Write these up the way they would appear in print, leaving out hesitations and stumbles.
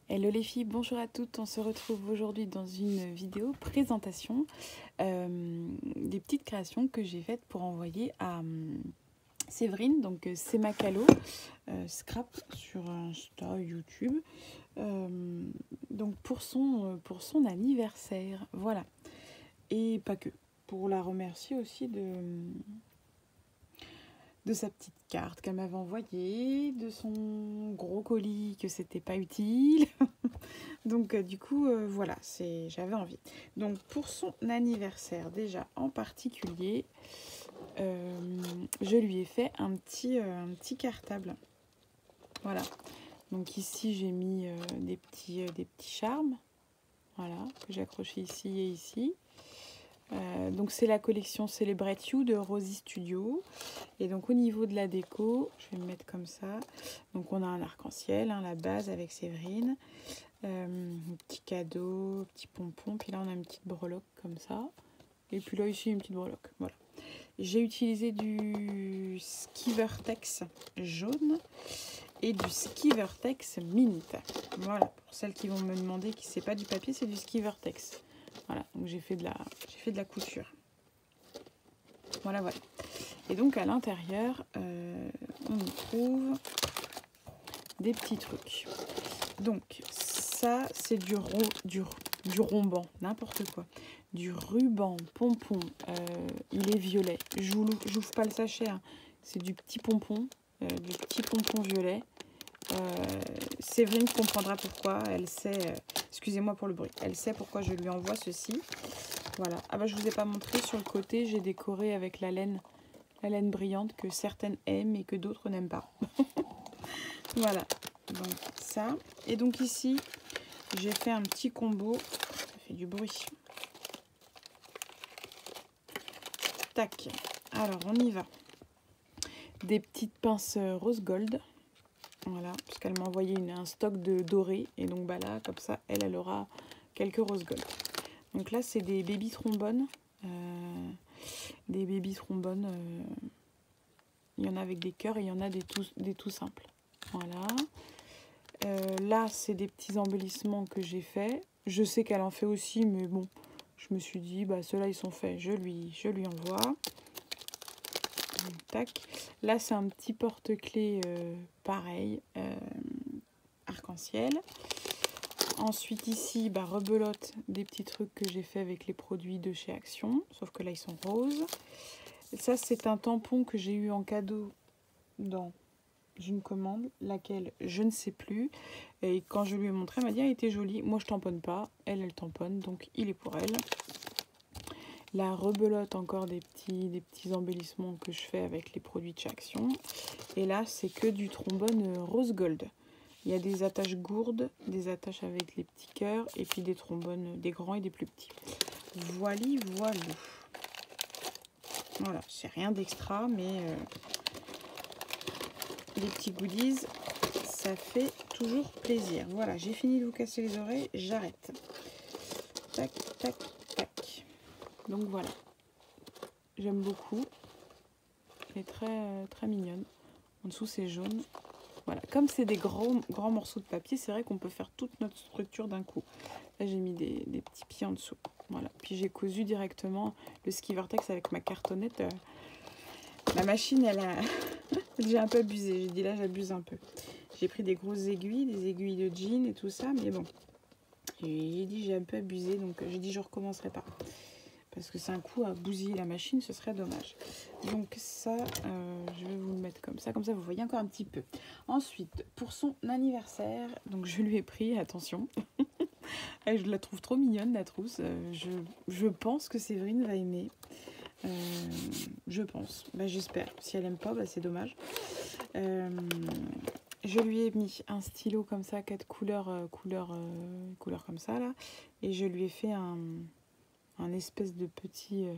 Hello les filles, bonjour à toutes, on se retrouve aujourd'hui dans une vidéo présentation des petites créations que j'ai faites pour envoyer à Séverine, donc c'est Macalo, Scrap sur Insta, YouTube, donc pour son anniversaire, voilà, et pas que, pour la remercier aussi de sa petite carte qu'elle m'avait envoyée, de son gros colis que c'était pas utile. Donc du coup, voilà, j'avais envie. Donc pour son anniversaire, déjà en particulier, je lui ai fait un petit cartable. Voilà. Donc ici, j'ai mis des petits charmes. Voilà, que j'ai accroché ici et ici. Donc c'est la collection Celebrate You de Rosy Studio. Et donc au niveau de la déco, je vais me mettre comme ça. Donc on a un arc-en-ciel, hein, la base avec Séverine. Un petit cadeau, un petit pompon. Puis là on a une petite breloque comme ça. Et puis là ici une petite breloque. Voilà. J'ai utilisé du Skivertex jaune et du Skivertex mint. Voilà, pour celles qui vont me demander que c'est pas du papier, c'est du Skivertex. Voilà, donc j'ai fait de la couture. Voilà, voilà. Et donc à l'intérieur, on y trouve des petits trucs. Donc ça, c'est du ruban, n'importe quoi. Du ruban pompon, il est violet. J'ouvre pas le sachet, hein. C'est du petit pompon violet. Séverine comprendra pourquoi, elle sait, excusez-moi pour le bruit, elle sait pourquoi je lui envoie ceci. Voilà, ah bah je vous ai pas montré, sur le côté j'ai décoré avec la laine brillante que certaines aiment et que d'autres n'aiment pas. Voilà, donc ça. Et donc ici, j'ai fait un petit combo, ça fait du bruit. Tac, alors on y va. Des petites pinces rose gold. Voilà, puisqu'elle m'a envoyé un stock de doré. Et donc bah là, comme ça, elle aura quelques rose gold. Donc là, c'est des baby trombones. Il y en a avec des cœurs et il y en a des tout simples. Voilà. Là, c'est des petits embellissements que j'ai faits. Je sais qu'elle en fait aussi, mais bon, je me suis dit, bah ceux-là, ils sont faits, je lui envoie. Tac. Là, c'est un petit porte-clés pareil, arc-en-ciel. Ensuite, ici, bah, rebelote des petits trucs que j'ai fait avec les produits de chez Action, sauf que là, ils sont roses. Ça, c'est un tampon que j'ai eu en cadeau dans une commande, laquelle je ne sais plus. Et quand je lui ai montré, elle m'a dit, ah, il était joli. Moi, je tamponne pas. Elle tamponne, donc il est pour elle. La rebelote, encore des petits embellissements que je fais avec les produits de chez Action. Et là, c'est que du trombone rose gold. Il y a des attaches gourdes, des attaches avec les petits cœurs, et puis des trombones, des grands et des plus petits. Voili, voilou. Voilà, c'est rien d'extra, mais les petits goodies, ça fait toujours plaisir. Voilà, j'ai fini de vous casser les oreilles, j'arrête. Tac, tac, tac. Donc voilà, j'aime beaucoup. Elle est très mignonne. En dessous, c'est jaune. Voilà, comme c'est des grands morceaux de papier, c'est vrai qu'on peut faire toute notre structure d'un coup. Là, j'ai mis des petits pieds en dessous. Voilà, puis j'ai cousu directement le Skivertex avec ma cartonnette. La machine, elle a... j'ai un peu abusé, j'ai dit là, j'abuse un peu. J'ai pris des grosses aiguilles, des aiguilles de jean et tout ça, mais bon. J'ai dit j'ai un peu abusé, donc j'ai dit je recommencerai pas. Parce que c'est un coup à bousiller la machine, ce serait dommage. Donc ça, je vais vous le mettre comme ça vous voyez encore un petit peu. Ensuite, pour son anniversaire, donc je lui ai pris, attention, je la trouve trop mignonne la trousse, je pense que Séverine va aimer. Je pense, bah, j'espère. Si elle aime pas, bah, c'est dommage. Je lui ai mis un stylo comme ça, 4 couleurs, couleurs comme ça là, et je lui ai fait un espèce de petit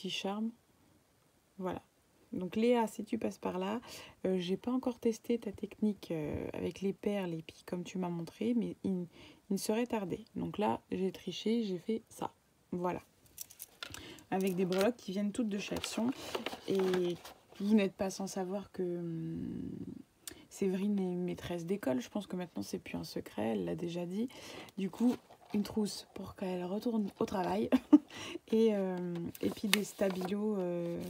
charme. Voilà. Donc Léa, si tu passes par là, j'ai pas encore testé ta technique avec les perles et puis comme tu m'as montré, mais il ne serait tardé. Donc là, j'ai triché, j'ai fait ça. Voilà. Avec des breloques qui viennent toutes de chez Action. Et vous n'êtes pas sans savoir que Séverine est maîtresse d'école, je pense que maintenant c'est plus un secret, elle l'a déjà dit. Du coup, une trousse pour qu'elle retourne au travail et puis des stabilos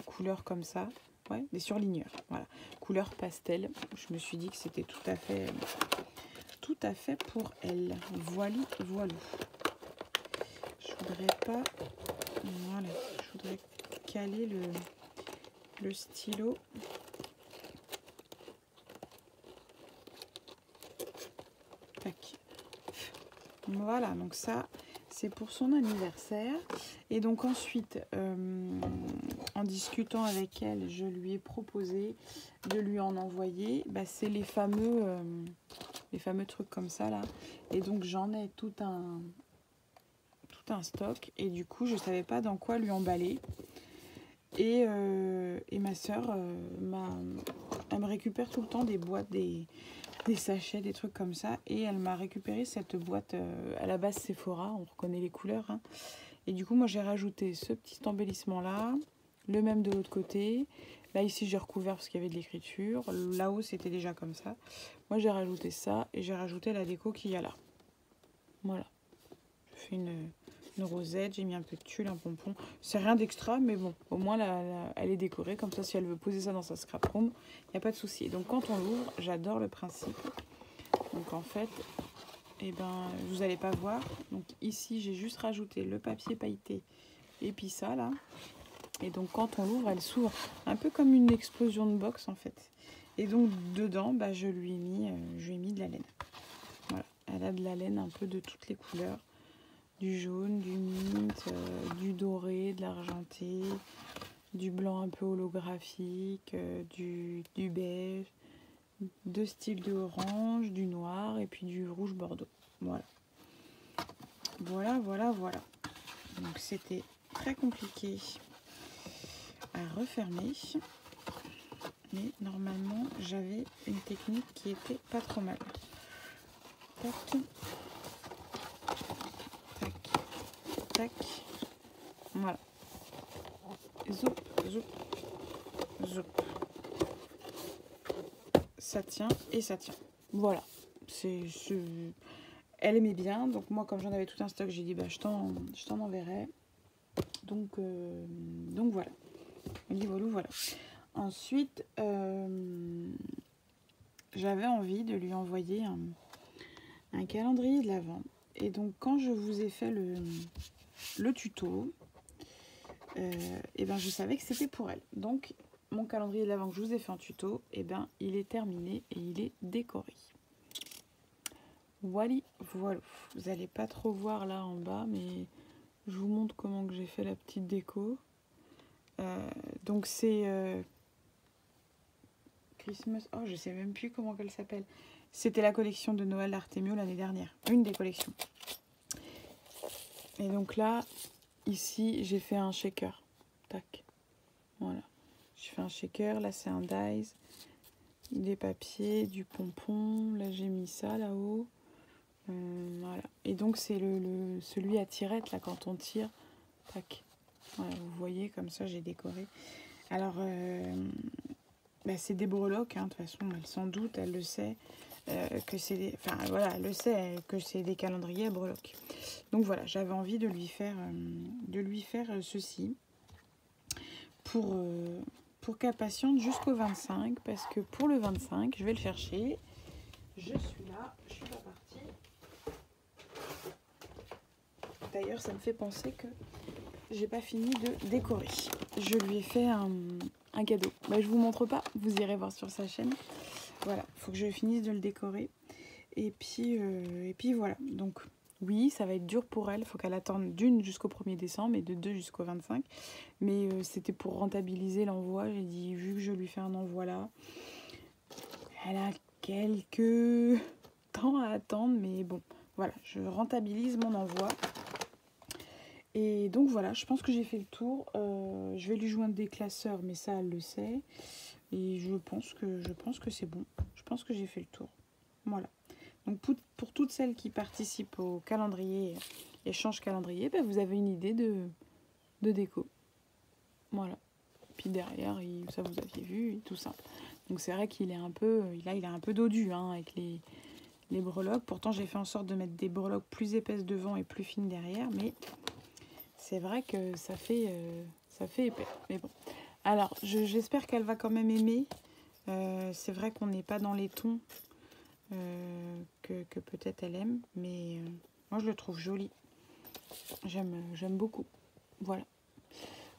couleur comme ça, ouais, des surligneurs, voilà, couleur pastel. Je me suis dit que c'était tout à fait pour elle. Voilou, voilou. Je voudrais pas, voilà, je voudrais caler le stylo. Tac. Voilà, donc ça, c'est pour son anniversaire. Et donc ensuite, en discutant avec elle, je lui ai proposé de lui en envoyer. Bah, c'est les fameux trucs comme ça, là. Et donc, j'en ai tout un stock. Et du coup, je ne savais pas dans quoi lui emballer. Et ma soeur, elle me récupère tout le temps des boîtes, des sachets, des trucs comme ça. Et elle m'a récupéré cette boîte à la base Sephora. On reconnaît les couleurs. Hein. Et du coup, moi, j'ai rajouté ce petit embellissement-là. Le même de l'autre côté. Là, ici, j'ai recouvert parce qu'il y avait de l'écriture. Là-haut, c'était déjà comme ça. Moi, j'ai rajouté ça. Et j'ai rajouté la déco qu'il y a là. Voilà. Je fais une rosette. J'ai mis un peu de tulle, un pompon. C'est rien d'extra, mais bon. Au moins, elle est décorée. Comme ça, si elle veut poser ça dans sa scrap room, il n'y a pas de souci. Donc, quand on l'ouvre, j'adore le principe. Donc, en fait, eh ben, vous n'allez pas voir. Donc, ici, j'ai juste rajouté le papier pailleté. Et puis ça, là. Et donc, quand on l'ouvre, elle s'ouvre un peu comme une explosion de box, en fait. Et donc, dedans, bah, je lui ai mis de la laine. Voilà. Elle a de la laine un peu de toutes les couleurs. Du jaune, du mint, du doré, de l'argenté, du blanc un peu holographique, du beige, deux styles de orange, du noir et puis du rouge bordeaux. Voilà. Voilà. Donc, c'était très compliqué à refermer, mais normalement j'avais une technique qui était pas trop mal. Tac, tac, tac, voilà. Zoup, zoup, zoup. Ça tient et ça tient. Voilà. Elle aimait bien, donc moi comme j'en avais tout un stock, j'ai dit bah je t'en enverrai. Donc voilà. Elle dit voilà. Ensuite, j'avais envie de lui envoyer un calendrier de l'Avent. Et donc, quand je vous ai fait le tuto, et ben, je savais que c'était pour elle. Donc, mon calendrier de l'Avent que je vous ai fait en tuto, et ben, il est terminé et il est décoré. Voilà. Vous n'allez pas trop voir là en bas, mais je vous montre comment que j'ai fait la petite déco. Donc, c'est... Christmas, oh je sais même plus comment elle s'appelle. C'était la collection de Noël d'Artemio l'année dernière, une des collections. Et donc là, ici j'ai fait un shaker, tac, voilà. Je fais un shaker, là c'est un dies, des papiers, du pompon, là j'ai mis ça là-haut, voilà. Et donc c'est celui à tirette là quand on tire, tac, voilà, vous voyez comme ça j'ai décoré. Alors bah, c'est des breloques, hein, de toute façon, elle s'en doute, elle le sait, que c'est des... Enfin, voilà, elle le sait, que c'est des calendriers à breloques. Donc voilà, j'avais envie de lui faire ceci pour qu'elle patiente jusqu'au 25, parce que pour le 25, je vais le chercher. Je suis là, je suis pas partie. D'ailleurs, ça me fait penser que j'ai pas fini de décorer. Je lui ai fait un cadeau. Bah, je vous montre pas, vous irez voir sur sa chaîne. Voilà, il faut que je finisse de le décorer. Et puis voilà. Donc oui, ça va être dur pour elle. Il faut qu'elle attende d'une jusqu'au 1er décembre et de 2 jusqu'au 25. Mais c'était pour rentabiliser l'envoi. J'ai dit, vu que je lui fais un envoi là, elle a quelques temps à attendre. Mais bon, voilà, je rentabilise mon envoi. Et donc voilà, je pense que j'ai fait le tour. Je vais lui joindre des classeurs, mais ça, elle le sait. Et je pense que c'est bon. Je pense que j'ai fait le tour. Voilà. Donc pour toutes celles qui participent au calendrier, échange calendrier, ben vous avez une idée de déco. Voilà. Puis derrière, ça vous aviez vu, tout ça. Donc c'est vrai qu'il est un peu, là il est un peu dodu hein, avec les breloques. Pourtant j'ai fait en sorte de mettre des breloques plus épaisses devant et plus fines derrière, mais c'est vrai que ça fait épais. Mais bon, alors j'espère qu'elle va quand même aimer. C'est vrai qu'on n'est pas dans les tons que peut-être elle aime, mais moi je le trouve joli. J'aime beaucoup. Voilà.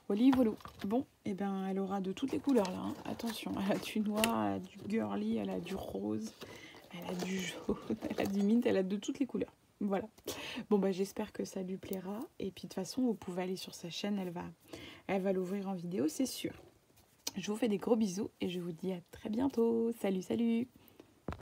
Voilà. Bon, et ben elle aura de toutes les couleurs là. Hein. Attention, elle a du noir, elle a du girly, elle a du rose, elle a du jaune, elle a du mint, elle a de toutes les couleurs. Voilà. Bon bah j'espère que ça lui plaira. Et puis de toute façon, vous pouvez aller sur sa chaîne, elle va l'ouvrir en vidéo, c'est sûr. Je vous fais des gros bisous et je vous dis à très bientôt. Salut, salut!